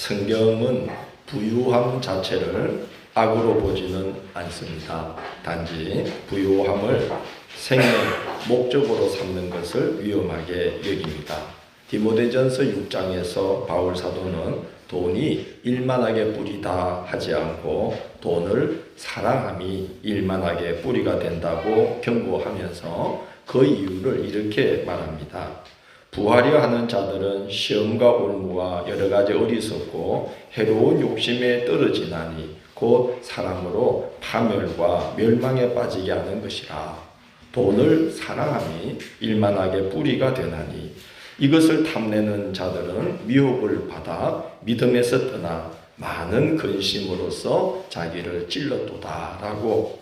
성경은 부유함 자체를 악으로 보지는 않습니다. 단지 부유함을 생의 목적으로 삼는 것을 위험하게 여깁니다. 디모데전서 6장에서 바울 사도는 돈이 일만하게 뿌리다 하지 않고 돈을 사랑함이 일만하게 뿌리가 된다고 경고하면서 그 이유를 이렇게 말합니다. 부하려 하는 자들은 시험과 올무와 여러 가지 어리석고 해로운 욕심에 떨어지나니 곧 사람으로 파멸과 멸망에 빠지게 하는 것이라. 돈을 사랑함이 일만하게 뿌리가 되나니 이것을 탐내는 자들은 미혹을 받아 믿음에서 떠나 많은 근심으로써 자기를 찔렀도다라고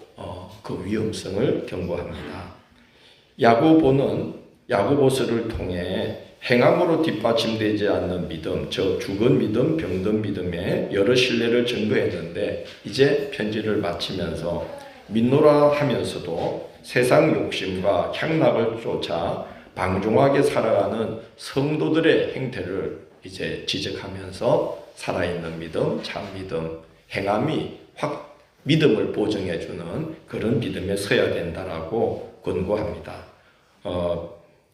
그 위험성을 경고합니다. 야고보서를 통해 행함으로 뒷받침되지 않는 믿음, 즉 죽은 믿음, 병든 믿음에 여러 신뢰를 증거했는데 이제 편지를 마치면서 믿노라 하면서도 세상 욕심과 향락을 쫓아 방종하게 살아가는 성도들의 행태를 이제 지적하면서 살아있는 믿음, 참 믿음, 행함이 믿음을 보증해주는 그런 믿음에 서야 된다라고 권고합니다.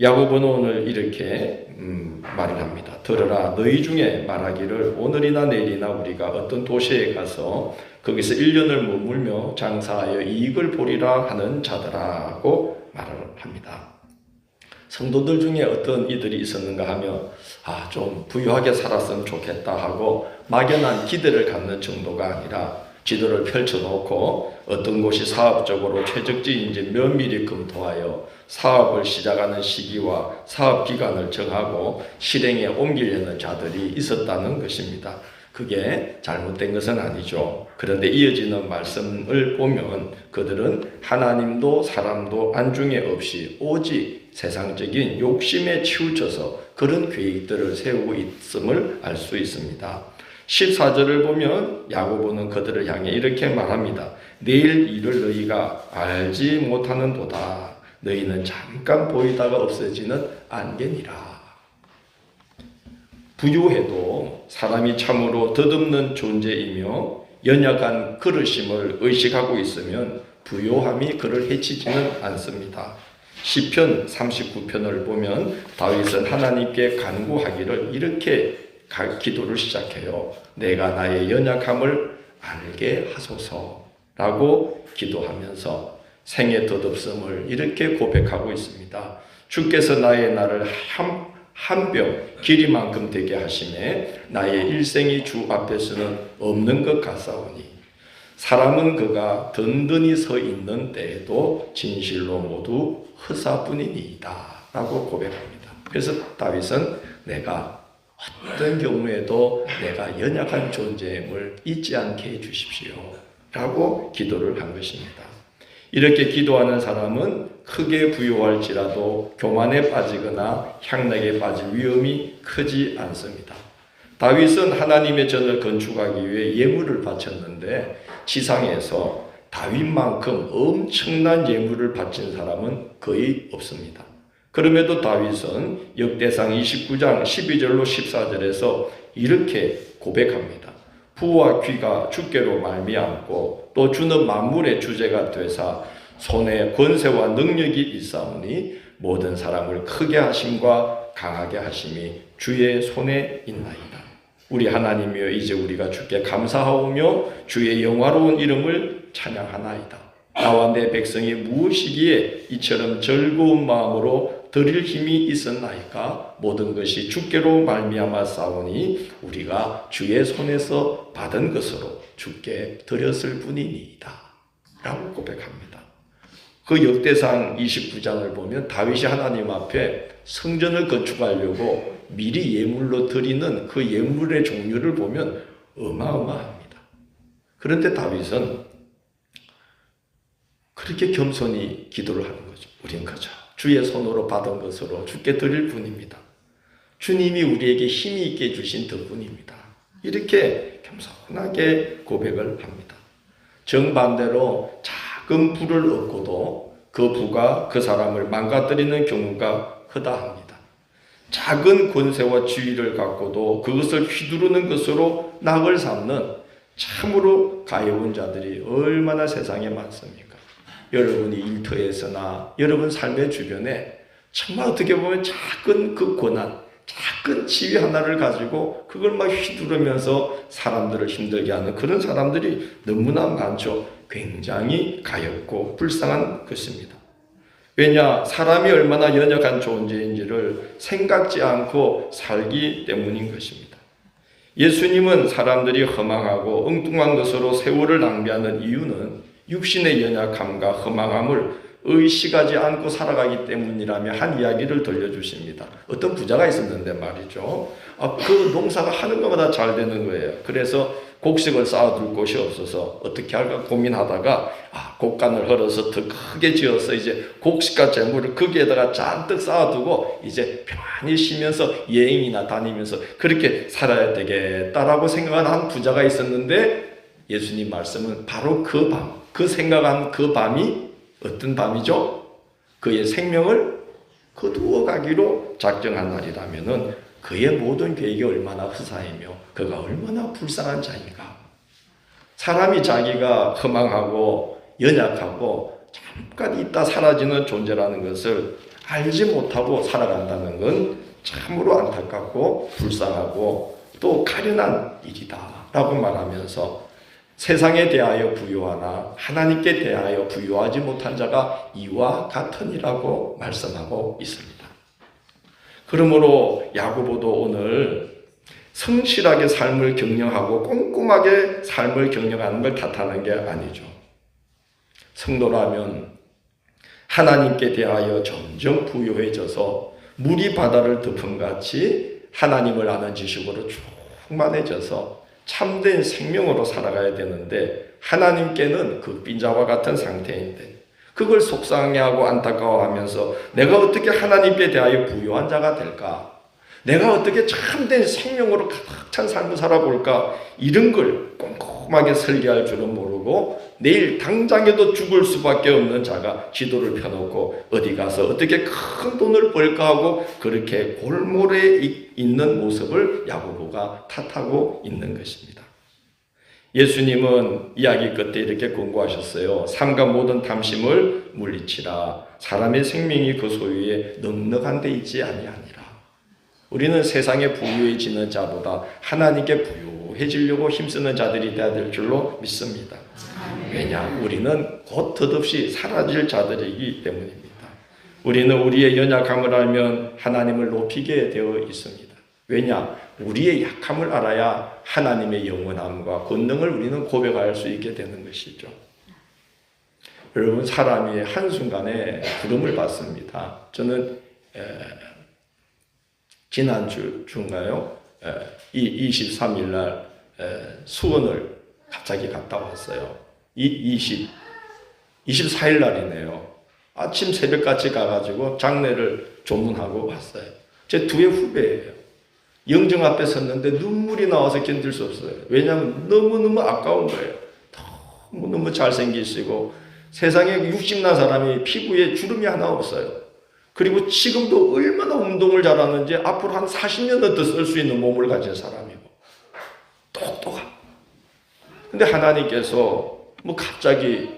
야고보는 오늘 이렇게 말을 합니다. 들으라, 너희 중에 말하기를 오늘이나 내일이나 우리가 어떤 도시에 가서 거기서 1년을 머물며 장사하여 이익을 보리라 하는 자들아고 말을 합니다. 성도들 중에 어떤 이들이 있었는가 하면 좀 부유하게 살았으면 좋겠다 하고 막연한 기대를 갖는 정도가 아니라 지도를 펼쳐놓고 어떤 곳이 사업적으로 최적지인지 면밀히 검토하여 사업을 시작하는 시기와 사업 기간을 정하고 실행에 옮기려는 자들이 있었다는 것입니다. 그게 잘못된 것은 아니죠. 그런데 이어지는 말씀을 보면 그들은 하나님도 사람도 안중에 없이 오직 세상적인 욕심에 치우쳐서 그런 계획들을 세우고 있음을 알 수 있습니다. 14절을 보면 야고보는 그들을 향해 이렇게 말합니다. 내일 일을 너희가 알지 못하는 도다. 너희는 잠깐 보이다가 없어지는 안개니라. 부유해도 사람이 참으로 덧없는 존재이며 연약한 그릇임을 의식하고 있으면 부요함이 그를 해치지는 않습니다. 시편 39편을 보면 다윗은 하나님께 간구하기를 이렇게 기도를 시작해요. 내가 나의 연약함을 알게 하소서라고 기도하면서 생의 덧없음을 이렇게 고백하고 있습니다. 주께서 나의 날을 한 뼘 길이만큼 되게 하시매 나의 일생이 주 앞에서는 없는 것 같사오니 사람은 그가 든든히 서 있는 때에도 진실로 모두 허사뿐이니이다 라고 고백합니다. 그래서 다윗은 내가 어떤 경우에도 내가 연약한 존재임을 잊지 않게 해주십시오 라고 기도를 한 것입니다. 이렇게 기도하는 사람은 크게 부유할지라도 교만에 빠지거나 향락에 빠질 위험이 크지 않습니다. 다윗은 하나님의 전을 건축하기 위해 예물을 바쳤는데 지상에서 다윗만큼 엄청난 예물을 바친 사람은 거의 없습니다. 그럼에도 다윗은 역대상 29장 12절로 14절에서 이렇게 고백합니다. 부와 귀가 주께로 말미암고 또 주는 만물의 주제가 되사 손에 권세와 능력이 있사오니 모든 사람을 크게 하심과 강하게 하심이 주의 손에 있나이다. 우리 하나님이여 이제 우리가 주께 감사하오며 주의 영화로운 이름을 찬양하나이다. 나와 내 백성이 무엇이기에 이처럼 즐거운 마음으로 드릴 힘이 있었나이까? 모든 것이 주께로 말미암아 싸우니 우리가 주의 손에서 받은 것으로 주께 드렸을 뿐이니이다 라고 고백합니다. 그 역대상 29장을 보면 다윗이 하나님 앞에 성전을 건축하려고 미리 예물로 드리는 그 예물의 종류를 보면 어마어마합니다. 그런데 다윗은 그렇게 겸손히 기도를 하는 거죠. 우린 그저 주의 손으로 받은 것으로 주께 드릴 뿐입니다. 주님이 우리에게 힘이 있게 주신 덕분입니다. 이렇게 겸손하게 고백을 합니다. 정반대로 작은 부를 얻고도 그 부가 그 사람을 망가뜨리는 경우가 크다 합니다. 작은 권세와 지위를 갖고도 그것을 휘두르는 것으로 낙을 삼는 참으로 가여운 자들이 얼마나 세상에 많습니까? 여러분이 일터에서나 여러분 삶의 주변에 정말 어떻게 보면 작은 그 고난, 작은 지위 하나를 가지고 그걸 막 휘두르면서 사람들을 힘들게 하는 그런 사람들이 너무나 많죠. 굉장히 가엽고 불쌍한 것입니다. 왜냐? 사람이 얼마나 연약한 존재인지를 생각지 않고 살기 때문인 것입니다. 예수님은 사람들이 허망하고 엉뚱한 것으로 세월을 낭비하는 이유는 육신의 연약함과 허망함을 의식하지 않고 살아가기 때문이라며 한 이야기를 들려주십니다. 어떤 부자가 있었는데 말이죠. 그 농사가 하는 것마다 잘 되는 거예요. 그래서 곡식을 쌓아둘 곳이 없어서 어떻게 할까 고민하다가 곡간을 헐어서 더 크게 지어서 이제 곡식과 재물을 거기에다가 잔뜩 쌓아두고 이제 편히 쉬면서 여행이나 다니면서 그렇게 살아야 되겠다라고 생각한 한 부자가 있었는데 예수님 말씀은 바로 그 밤, 그 생각한 그 밤이 어떤 밤이죠? 그의 생명을 거두어 가기로 작정한 날이라면은 그의 모든 계획이 얼마나 흡사하며 그가 얼마나 불쌍한 자인가. 사람이 자기가 허망하고 연약하고 잠깐 있다 사라지는 존재라는 것을 알지 못하고 살아간다는 건 참으로 안타깝고 불쌍하고 또 가련한 일이다 라고 말하면서 세상에 대하여 부유하나 하나님께 대하여 부유하지 못한 자가 이와 같으니라고 말씀하고 있습니다. 그러므로 야고보도 오늘 성실하게 삶을 경영하고 꼼꼼하게 삶을 경영하는 걸 탓하는 게 아니죠. 성도라면 하나님께 대하여 점점 부유해져서 물이 바다를 덮음같이 하나님을 아는 지식으로 충만해져서 참된 생명으로 살아가야 되는데 하나님께는 그 빈자와 같은 상태인데 그걸 속상해하고 안타까워하면서 내가 어떻게 하나님께 대하여 부유한 자가 될까? 내가 어떻게 참된 생명으로 가득 찬 삶을 살아볼까? 이런 걸 꼼꼼하게 설계할 줄은 모르고 내일 당장에도 죽을 수밖에 없는 자가 지도를 펴놓고 어디 가서 어떻게 큰 돈을 벌까 하고 그렇게 골몰에 있는 모습을 야고보가 탓하고 있는 것입니다. 예수님은 이야기 끝에 이렇게 권고하셨어요. 삶과 모든 탐심을 물리치라. 사람의 생명이 그 소유에 넉넉한 데 있지 아니하니라. 우리는 세상에 부유해지는 자보다 하나님께 부유해지려고 힘쓰는 자들이 되어야 될 줄로 믿습니다. 왜냐? 우리는 곧 덧없이 사라질 자들이기 때문입니다. 우리는 우리의 연약함을 알면 하나님을 높이게 되어 있습니다. 왜냐? 우리의 약함을 알아야 하나님의 영원함과 권능을 우리는 고백할 수 있게 되는 것이죠. 여러분, 사람이 한순간에 부름을 받습니다. 저는 지난주인가요? 23일 날 수원을 갑자기 갔다 왔어요. 24일 날이네요. 아침 새벽같이 가가지고 장례를 조문하고 왔어요. 제 두 해 후배예요. 영정 앞에 섰는데 눈물이 나와서 견딜 수 없어요. 왜냐하면 너무너무 아까운 거예요. 너무너무 잘생기시고 세상에 육신난 사람이 피부에 주름이 하나 없어요. 그리고 지금도 얼마나 운동을 잘하는지 앞으로 한 40년은 더 쓸 수 있는 몸을 가진 사람이고 똑똑하고. 근데 하나님께서 갑자기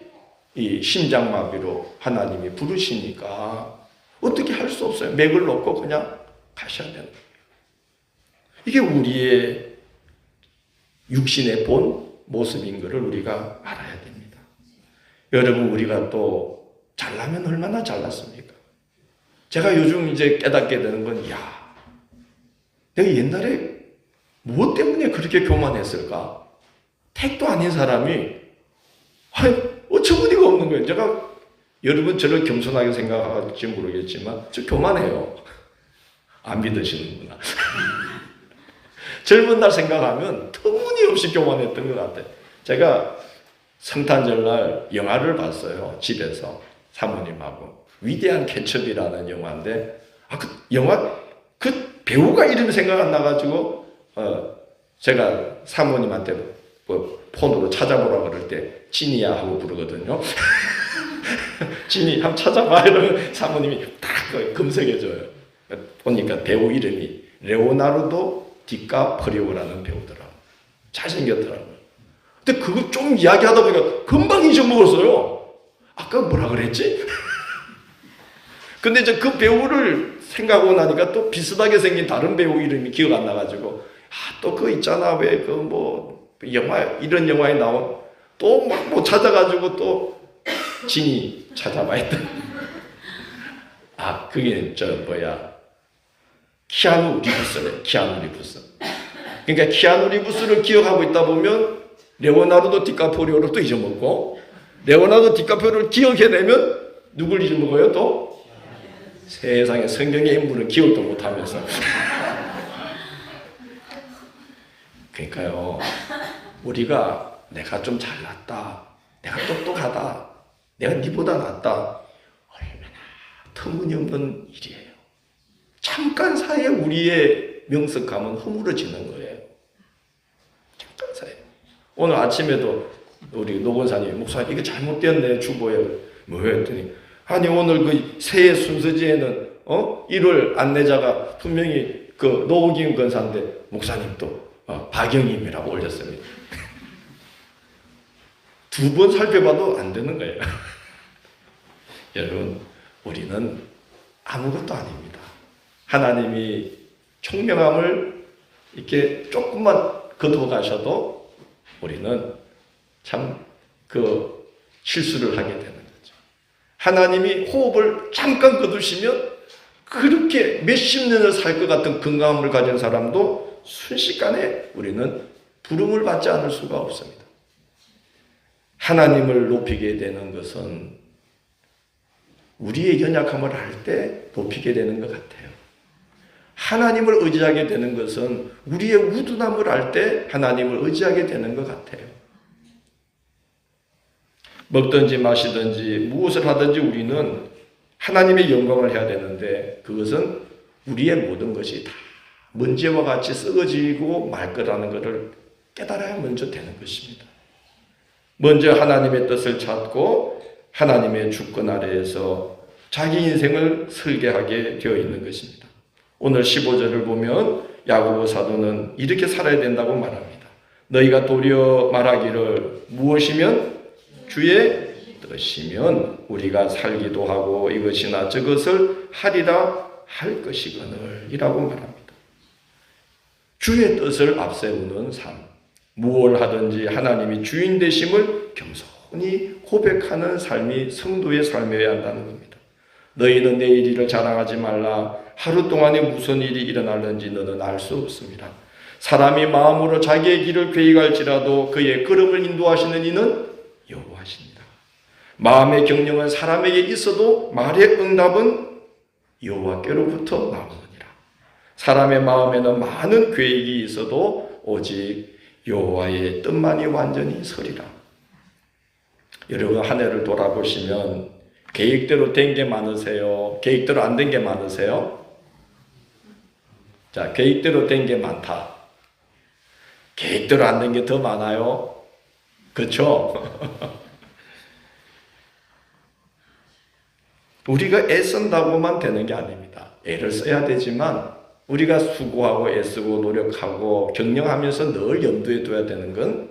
이 심장마비로 하나님이 부르시니까 어떻게 할 수 없어요. 맥을 놓고 그냥 가셔야 되는 거예요. 이게 우리의 육신의 본 모습인 것을 우리가 알아야 됩니다. 여러분, 우리가 또 잘나면 얼마나 잘났습니까? 제가 요즘 이제 깨닫게 되는 건, 내가 옛날에 무엇 때문에 그렇게 교만했을까? 택도 아닌 사람이, 어처구니가 없는 거예요. 제가, 여러분 저를 겸손하게 생각할지 모르겠지만, 저 교만해요. 안 믿으시는구나. 젊은 날 생각하면 터무니없이 교만했던 것 같아요. 제가 성탄절날 영화를 봤어요. 집에서 사모님하고. 위대한 케첩이라는 영화인데 그 영화 그 배우가 이름이 생각 안 나가지고 제가 사모님한테 폰으로 찾아보라 그럴 때 진이야 하고 부르거든요. 진이 한번 찾아봐 이러면 사모님이 딱 검색해줘요. 보니까 배우 이름이 레오나르도 디카프리오라는 배우더라고요. 잘생겼더라고요. 근데 그거 좀 이야기하다 보니까 금방 잊어먹었어요. 아까 뭐라 그랬지? 근데 이제 그 배우를 생각하고 나니까 또 비슷하게 생긴 다른 배우 이름이 기억 안 나가지고, 또 그거 있잖아. 왜 그 뭐 영화, 이런 영화에 나온, 또 막 뭐 찾아가지고 또 진이 찾아봐 했던. 그게 키아누 리브스네. 키아누 리브스. 그러니까 키아누 리브스를 기억하고 있다 보면 레오나르도 디카프리오를 또 잊어먹고, 레오나르도 디카프리오를 기억해내면 누굴 잊어먹어요 또? 세상에 성경의 인물을 기억도 못하면서. 그러니까요, 우리가 내가 좀 잘났다, 내가 똑똑하다, 내가 니보다 낫다, 얼마나 터무니없는 일이에요. 잠깐 사이에 우리의 명석감은 허물어지는 거예요. 잠깐 사이에. 오늘 아침에도 우리 노건사님, 목사님 이거 잘못되었네 주보에. 뭐 했더니, 아니 오늘 그 새해 순서지에는 1월 안내자가 분명히 그 노호김 권사인데 목사님도 박영임이라고 올렸습니다. 두 번 살펴봐도 안 되는 거예요. 여러분, 우리는 아무것도 아닙니다. 하나님이 총명함을 이렇게 조금만 거두어 가셔도 우리는 참 그 실수를 하게 되는 거죠. 하나님이 호흡을 잠깐 거두시면 그렇게 몇십 년을 살 것 같은 건강함을 가진 사람도 순식간에 우리는 부름을 받지 않을 수가 없습니다. 하나님을 높이게 되는 것은 우리의 연약함을 알 때 높이게 되는 것 같아요. 하나님을 의지하게 되는 것은 우리의 우둔함을 알 때 하나님을 의지하게 되는 것 같아요. 먹든지 마시든지 무엇을 하든지 우리는 하나님의 영광을 해야 되는데 그것은 우리의 모든 것이 다 먼지와 같이 썩어지고 말 거라는 것을 깨달아야 먼저 되는 것입니다. 먼저 하나님의 뜻을 찾고 하나님의 주권 아래에서 자기 인생을 설계하게 되어 있는 것입니다. 오늘 15절을 보면 야고보 사도는 이렇게 살아야 된다고 말합니다. 너희가 도리어 말하기를 무엇이면 주의 뜻이면 우리가 살기도 하고 이것이나 저것을 하리라 할 것이거늘 이라고 말합니다. 주의 뜻을 앞세우는 삶, 무엇을 하든지 하나님이 주인 되심을 겸손히 고백하는 삶이 성도의 삶이어야 한다는 겁니다. 너희는 내일 일을 자랑하지 말라. 하루 동안에 무슨 일이 일어날는지 너는 알 수 없습니다. 사람이 마음으로 자기의 길을 계획할지라도 그의 걸음을 인도하시는 이는 여호와십니다. 마음의 경영은 사람에게 있어도 말의 응답은 여호와께로부터 나오느니라. 사람의 마음에는 많은 계획이 있어도 오직 여호와의 뜻만이 완전히 서리라. 여러분 한 해를 돌아보시면 계획대로 된 게 많으세요? 계획대로 안 된 게 많으세요? 자, 계획대로 된 게 많다. 계획대로 안 된 게 더 많아요? 그렇죠? 우리가 애쓴다고만 되는 게 아닙니다. 애를 써야 되지만 우리가 수고하고 애쓰고 노력하고 경영하면서 늘 염두에 둬야 되는 건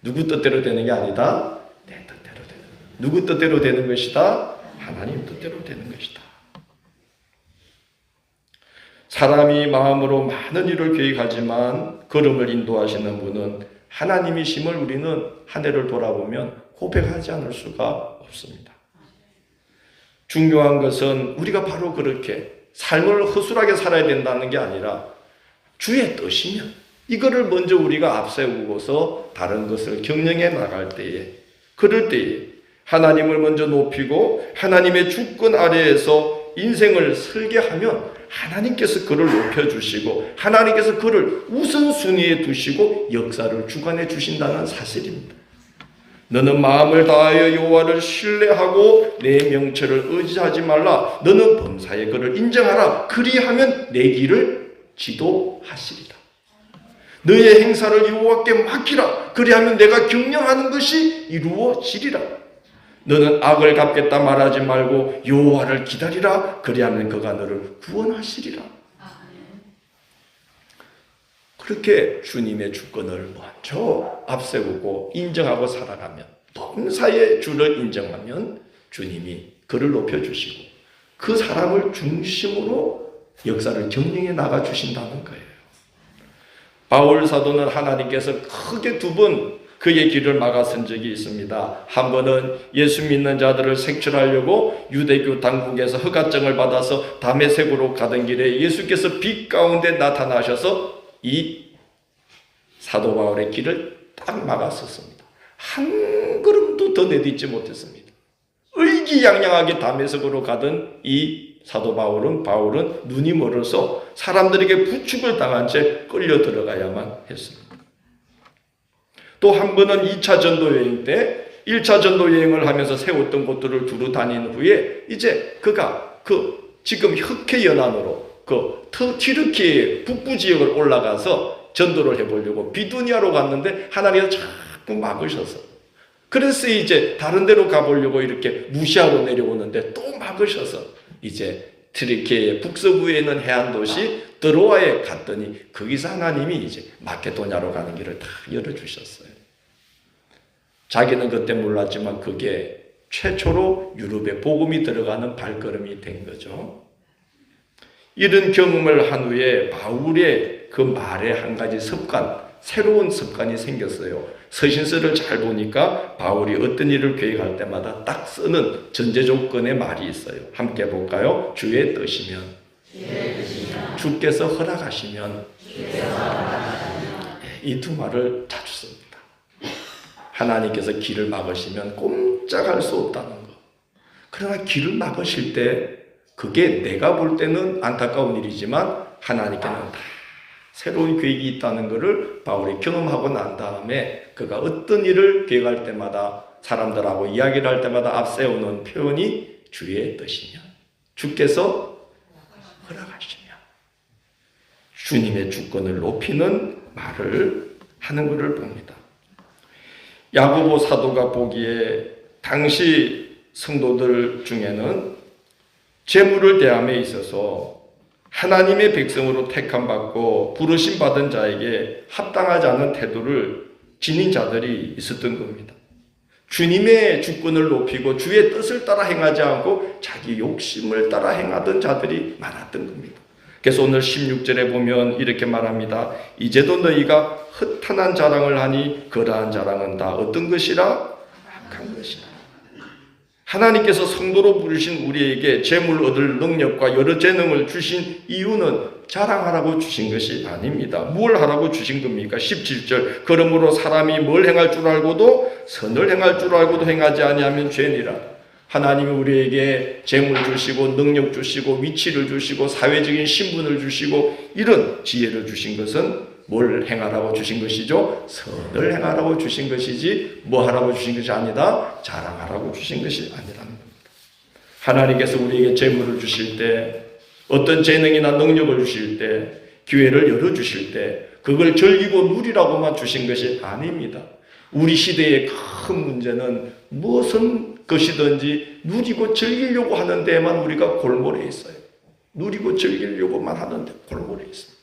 누구 뜻대로 되는 게 아니다. 내 뜻대로 되는 누구 뜻대로 되는 것이다. 하나님 뜻대로 되는 것이다. 사람이 마음으로 많은 일을 계획하지만 걸음을 인도하시는 분은 하나님이심을 우리는 한 해를 돌아보면 고백하지 않을 수가 없습니다. 중요한 것은 우리가 바로 그렇게 삶을 허술하게 살아야 된다는 게 아니라 주의 뜻이면 이거를 먼저 우리가 앞세우고서 다른 것을 경영해 나갈 때에 그럴 때에 하나님을 먼저 높이고 하나님의 주권 아래에서 인생을 설계하면 하나님께서 그를 높여주시고 하나님께서 그를 우선순위에 두시고 역사를 주관해 주신다는 사실입니다. 너는 마음을 다하여 여호와를 신뢰하고 내 명철을 의지하지 말라. 너는 범사에 그를 인정하라. 그리하면 내 길을 지도하시리라. 너의 행사를 여호와께 맡기라. 그리하면 내가 경영하는 것이 이루어지리라. 너는 악을 갚겠다 말하지 말고 여호와를 기다리라. 그리하면 그가 너를 구원하시리라. 그렇게 주님의 주권을 먼저 앞세우고 인정하고 살아가면, 범사의 주를 인정하면 주님이 그를 높여주시고 그 사람을 중심으로 역사를 경영해 나가 주신다는 거예요. 바울 사도는 하나님께서 크게 두 번 그의 길을 막아선 적이 있습니다. 한 번은 예수 믿는 자들을 색출하려고 유대교 당국에서 허가증을 받아서 다메섹으로 가던 길에 예수께서 빛 가운데 나타나셔서 이 사도 바울의 길을 딱 막았었습니다. 한 걸음도 더 내딛지 못했습니다. 의기양양하게 다메섹으로 가던 이 사도 바울은 눈이 멀어서 사람들에게 부축을 당한 채 끌려 들어가야만 했습니다. 또 한 번은 2차 전도 여행 때 1차 전도 여행을 하면서 세웠던 곳들을 두루 다닌 후에 이제 그가 지금 흑해 연안으로 튀르키예 북부 지역을 올라가서 전도를 해보려고 비두니아로 갔는데 하나님께서 자꾸 막으셔서, 그래서 이제 다른 데로 가보려고 이렇게 무시하고 내려오는데 또 막으셔서 이제 튀르키예의 북서부에 있는 해안 도시 드로아에 갔더니 거기서 하나님이 이제 마케도냐로 가는 길을 다 열어주셨어요. 자기는 그때 몰랐지만 그게 최초로 유럽에 복음이 들어가는 발걸음이 된 거죠. 이런 경험을 한 후에 바울의 그 말에 한 가지 새로운 습관이 생겼어요. 서신서를 잘 보니까 바울이 어떤 일을 계획할 때마다 딱 쓰는 전제 조건의 말이 있어요. 함께 볼까요? 주의 뜻이면, 주께서 허락하시면. 이 두 말을 자주 씁니다. 하나님께서 길을 막으시면 꼼짝할 수 없다는 것. 그러나 길을 막으실 때 그게 내가 볼 때는 안타까운 일이지만 하나님께는 다 새로운 계획이 있다는 것을 바울이 경험하고 난 다음에 그가 어떤 일을 계획할 때마다 사람들하고 이야기를 할 때마다 앞세우는 표현이 주의 뜻이면, 주께서 허락하시면, 주님의 주권을 높이는 말을 하는 것을 봅니다. 야고보 사도가 보기에 당시 성도들 중에는 재물을 대함에 있어서 하나님의 백성으로 택함받고 부르심 받은 자에게 합당하지 않은 태도를 지닌 자들이 있었던 겁니다. 주님의 주권을 높이고 주의 뜻을 따라 행하지 않고 자기 욕심을 따라 행하던 자들이 많았던 겁니다. 그래서 오늘 16절에 보면 이렇게 말합니다. 이제도 너희가 허탄한 자랑을 하니 그러한 자랑은 다 어떤 것이라? 악한 것이라. 하나님께서 성도로 부르신 우리에게 재물 얻을 능력과 여러 재능을 주신 이유는 자랑하라고 주신 것이 아닙니다. 뭘 하라고 주신 겁니까? 17절 그러므로 사람이 뭘 행할 줄 알고도 선을 행할 줄 알고도 행하지 아니하면 죄니라. 하나님이 우리에게 재물 주시고 능력 주시고 위치를 주시고 사회적인 신분을 주시고 이런 지혜를 주신 것은 뭘 행하라고 주신 것이죠? 선을 행하라고 주신 것이지 뭐 하라고 주신 것이 아니다. 자랑하라고 주신 것이 아니라는 겁니다. 하나님께서 우리에게 재물을 주실 때, 어떤 재능이나 능력을 주실 때, 기회를 열어주실 때 그걸 즐기고 누리라고만 주신 것이 아닙니다. 우리 시대의 큰 문제는 무엇은 것이든지 누리고 즐기려고 하는 데에만 우리가 골몰해 있어요. 누리고 즐기려고만 하는데 골몰해 있습니다.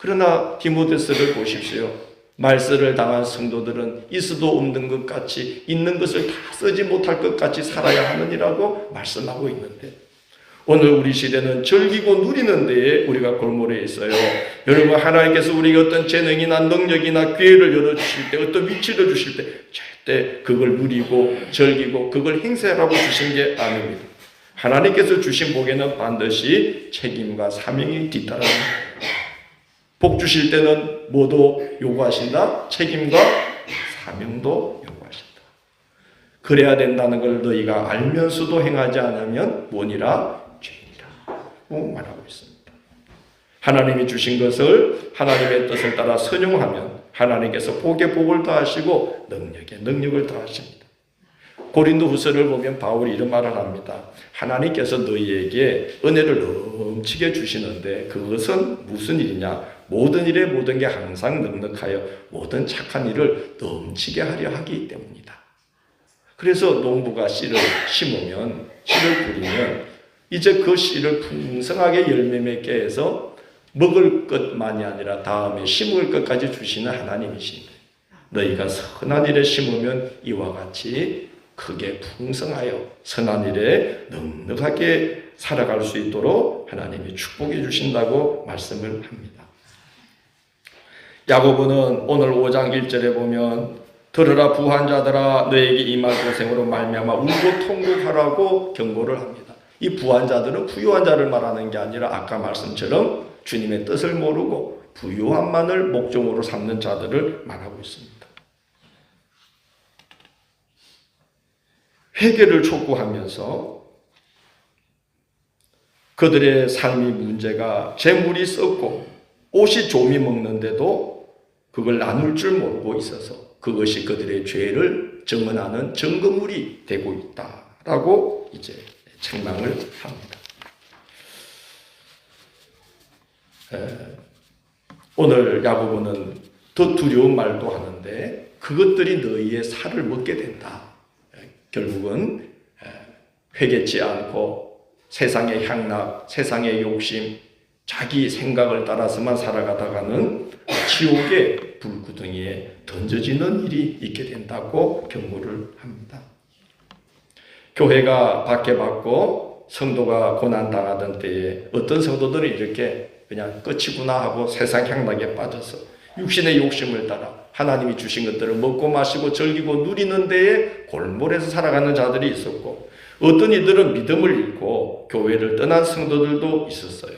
그러나 디모데서를 보십시오. 말세를 당한 성도들은 있어도 없는 것 같이 있는 것을 다 쓰지 못할 것 같이 살아야 하느니라고 말씀하고 있는데 오늘 우리 시대는 즐기고 누리는 데에 우리가 골몰해 있어요. 여러분 하나님께서 우리에게 어떤 재능이나 능력이나 기회를 열어주실 때 어떤 위치를 주실 때 절대 그걸 누리고 즐기고 그걸 행세하라고 주신 게 아닙니다. 하나님께서 주신 복에는 반드시 책임과 사명이 뒤따릅니다. 복 주실 때는 뭐도 요구하신다? 책임과 사명도 요구하신다. 그래야 된다는 걸 너희가 알면서도 행하지 않으면 뭐니라? 죄니라 말하고 있습니다. 하나님이 주신 것을 하나님의 뜻을 따라 선용하면 하나님께서 복에 복을 더하시고 능력에 능력을 더하십니다. 고린도후서를 보면 바울이 이런 말을 합니다. 하나님께서 너희에게 은혜를 넘치게 주시는데 그것은 무슨 일이냐? 모든 일에 모든 게 항상 넉넉하여 모든 착한 일을 넘치게 하려 하기 때문이다. 그래서 농부가 씨를 심으면, 씨를 뿌리면 이제 그 씨를 풍성하게 열매 맺게 해서 먹을 것만이 아니라 다음에 심을 것까지 주시는 하나님이신데, 너희가 선한 일에 심으면 이와 같이 크게 풍성하여 선한 일에 넉넉하게 살아갈 수 있도록 하나님이 축복해 주신다고 말씀을 합니다. 야고보는 오늘 5장 1절에 보면 들으라 부한 자들아 너에게 임할 고생으로 말미암아 울고 통곡하라고 경고를 합니다. 이 부한 자들은 부유한 자를 말하는 게 아니라 아까 말씀처럼 주님의 뜻을 모르고 부유함만을 목적으로 삼는 자들을 말하고 있습니다. 회개를 촉구하면서 그들의 삶의 문제가 재물이 썩고 옷이 좀이 먹는데도 그걸 나눌 줄 모르고 있어서 그것이 그들의 죄를 증언하는 증거물이 되고 있다라고 이제 책망을 합니다. 오늘 야고보는 더 두려운 말도 하는데 그것들이 너희의 살을 먹게 된다. 결국은 회개치 않고 세상의 향락, 세상의 욕심, 자기 생각을 따라서만 살아가다가는 지옥의 불구덩이에 던져지는 일이 있게 된다고 경고를 합니다. 교회가 박해받고 성도가 고난당하던 때에 어떤 성도들은 이렇게 그냥 끝이구나 하고 세상 향락에 빠져서 육신의 욕심을 따라 하나님이 주신 것들을 먹고 마시고 즐기고 누리는 데에 골몰해서 살아가는 자들이 있었고, 어떤 이들은 믿음을 잃고 교회를 떠난 성도들도 있었어요.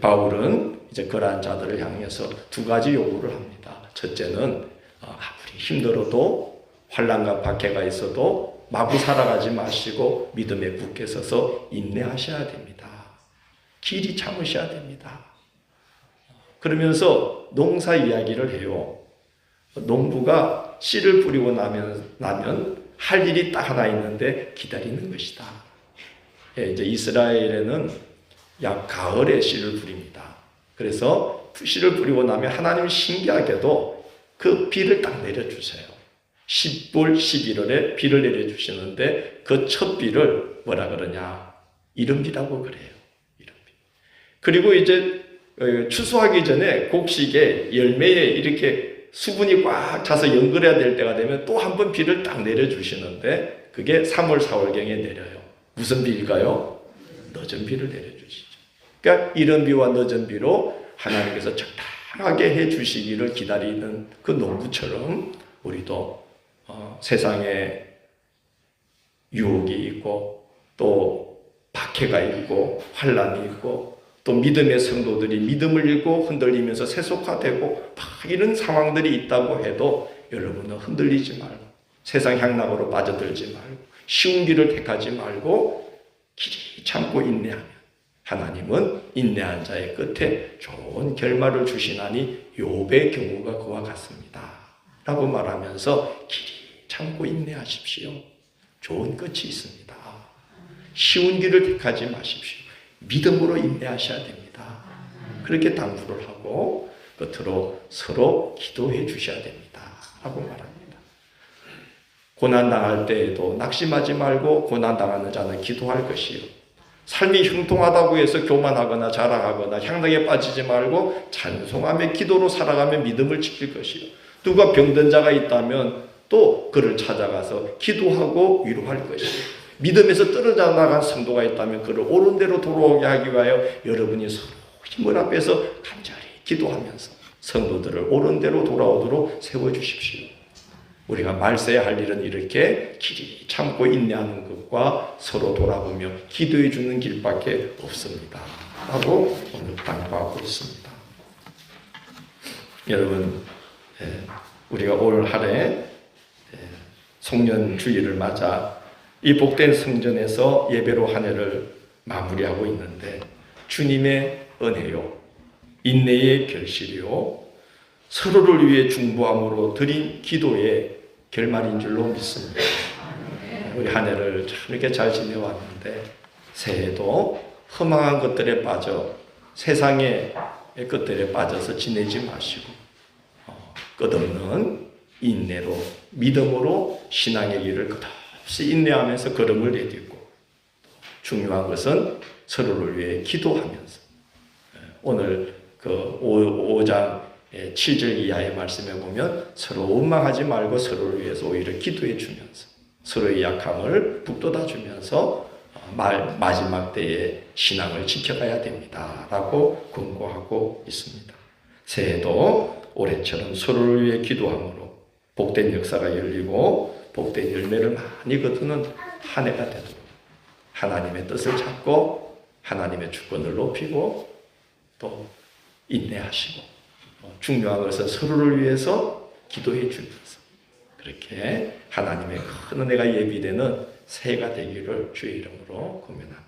바울은 이제 그러한 자들을 향해서 두 가지 요구를 합니다. 첫째는 아무리 힘들어도 환난과 박해가 있어도 마구 살아가지 마시고 믿음에 굳게 서서 인내하셔야 됩니다. 길이 참으셔야 됩니다. 그러면서 농사 이야기를 해요. 농부가 씨를 뿌리고 나면 할 일이 딱 하나 있는데 기다리는 것이다. 이제 이스라엘에는 약 가을에 씨를 뿌립니다. 그래서 씨를 뿌리고 나면 하나님이 신기하게도 그 비를 딱 내려주세요. 10월, 11월에 비를 내려주시는데 그 첫 비를 뭐라 그러냐? 이른비라고 그래요. 이른비. 그리고 이제 추수하기 전에 곡식에 열매에 이렇게 수분이 꽉 차서 연결해야 될 때가 되면 또 한 번 비를 딱 내려주시는데 그게 3월, 4월경에 내려요. 무슨 비일까요? 늦은 비를 내려주시죠. 그러니까 이른 비와 늦은 비로 하나님께서 적당하게 해주시기를 기다리는 그 농부처럼 우리도 세상에 유혹이 있고 또 박해가 있고 환난이 있고 또 믿음의 성도들이 믿음을 잃고 흔들리면서 세속화되고 막 이런 상황들이 있다고 해도 여러분은 흔들리지 말고 세상 향락으로 빠져들지 말고 쉬운 길을 택하지 말고 길이 참고 인내하면 하나님은 인내한 자의 끝에 좋은 결말을 주시나니 욥의 경우가 그와 같습니다. 라고 말하면서 길이 참고 인내하십시오. 좋은 끝이 있습니다. 쉬운 길을 택하지 마십시오. 믿음으로 인내하셔야 됩니다. 그렇게 당부를 하고 끝으로 서로 기도해 주셔야 됩니다. 라고 말합니다. 고난당할 때에도 낙심하지 말고 고난당하는 자는 기도할 것이요. 삶이 형통하다고 해서 교만하거나 자랑하거나 향락에 빠지지 말고 찬송하며 기도로 살아가며 믿음을 지킬 것이요. 누가 병든 자가 있다면 또 그를 찾아가서 기도하고 위로할 것이요. 믿음에서 떨어져 나간 성도가 있다면 그를 옳은 대로 돌아오게 하기 위하여 여러분이 서로 힘을 합해서 간절히 기도하면서 성도들을 옳은 대로 돌아오도록 세워주십시오. 우리가 말세야 할 일은 이렇게 길이 참고 인내하는 것과 서로 돌아보며 기도해 주는 길밖에 없습니다. 라고 오늘 당부하고 있습니다. 여러분, 우리가 올 한해 송년주일을 맞아 이 복된 성전에서 예배로 한 해를 마무리하고 있는데 주님의 은혜요, 인내의 결실이요, 서로를 위해 중보함으로 드린 기도의 결말인 줄로 믿습니다. 우리 한 해를 참 이렇게 잘 지내왔는데 새해도 허망한 것들에 빠져 세상의 것들에 빠져서 지내지 마시고 끝없는 인내로 믿음으로 신앙의 길을 없이 인내하면서 걸음을 내딛고, 중요한 것은 서로를 위해 기도하면서, 오늘 그 5장 7절 이하의 말씀에 보면 서로 원망하지 말고 서로를 위해서 오히려 기도해 주면서 서로의 약함을 북돋아 주면서 마지막 때에 신앙을 지켜가야 됩니다 라고 권고하고 있습니다. 새해도 올해처럼 서로를 위해 기도함으로 복된 역사가 열리고 복된 열매를 많이 거두는 한 해가 되도록 하나님의 뜻을 찾고 하나님의 주권을 높이고 또 인내하시고, 중요한 것은 서로를 위해서 기도해 주면서 그렇게 하나님의 큰 은혜가 예비되는 새해가 되기를 주의 이름으로 고면합니다.